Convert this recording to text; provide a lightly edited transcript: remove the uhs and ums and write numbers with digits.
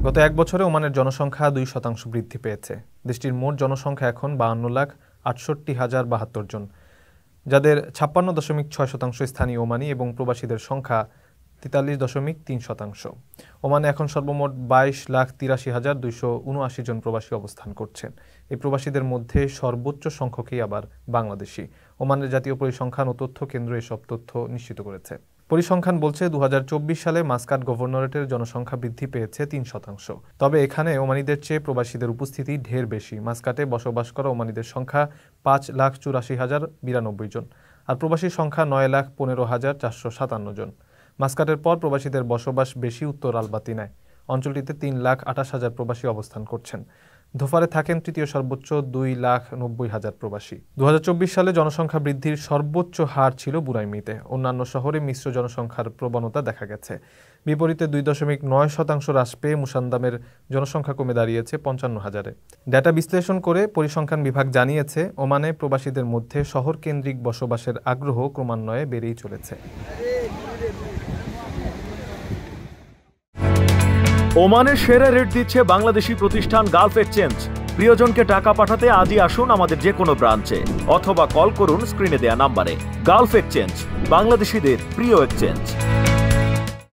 গত এক বছরে ওমানের জনসংখ্যা 2% বৃদ্ধি পেয়েছে। দেশটির মোট জনসংখ্যা এখন 52,68,072 জন, যাদের 56.6% স্থানীয় ওমানি এবং প্রবাসীদের সংখ্যা 43.3%। ওমানে এখন সর্বমোট 22,83,279 জন প্রবাসী অবস্থান করছেন। এই প্রবাসীদের মধ্যে সর্বোচ্চ সংখ্যকই আবার বাংলাদেশি। ওমানের জাতীয় পরিসংখ্যান ও তথ্য কেন্দ্র এসব তথ্য নিশ্চিত করেছে। পরিসংখ্যান বলছে 2024 সালে মাসকাট গভর্নরেটের জনসংখ্যা বৃদ্ধি পেয়েছে 3%। তবে এখানে ওমানিদের চেয়ে প্রবাসীদের উপস্থিতি ঢের বেশি। মাসকাটে বসবাস করা ওমানিদের সংখ্যা 5,84,092 জন, আর প্রবাসীর সংখ্যা 9,15,457 জন। মাসকাটের পর প্রবাসীদের বসবাস বেশি উত্তর আলবাতিনায়। অঞ্চলটিতে 3,28,000 প্রবাসী অবস্থান করছেন। ধোফারে থাকেন তৃতীয় সর্বোচ্চ 2,90,000 প্রবাসী। 2024 সালে জনসংখ্যা বৃদ্ধির সর্বোচ্চ হার ছিল বুরাইমিতে। অন্যান্য শহরে মিশ্র জনসংখ্যার প্রবণতা দেখা গেছে। বিপরীতে 2.9% হ্রাস পেয়ে মুসান্দামের জনসংখ্যা কমে দাঁড়িয়েছে 55,000-এ। ডেটা বিশ্লেষণ করে পরিসংখ্যান বিভাগ জানিয়েছে, ওমানে প্রবাসীদের মধ্যে শহর কেন্দ্রিক বসবাসের আগ্রহ ক্রমান্বয়ে বেড়েই চলেছে। ওমানের সেরা রেট দিচ্ছে বাংলাদেশি প্রতিষ্ঠান গালফ এক্সচেঞ্জ। প্রিয়জনকে টাকা পাঠাতে আজই আসুন আমাদের যে কোনো ব্রাঞ্চে অথবা কল করুন স্ক্রিনে দেয়া নাম্বারে। গালফ এক্সচেঞ্জ, বাংলাদেশিদের প্রিয় এক্সচেঞ্জ।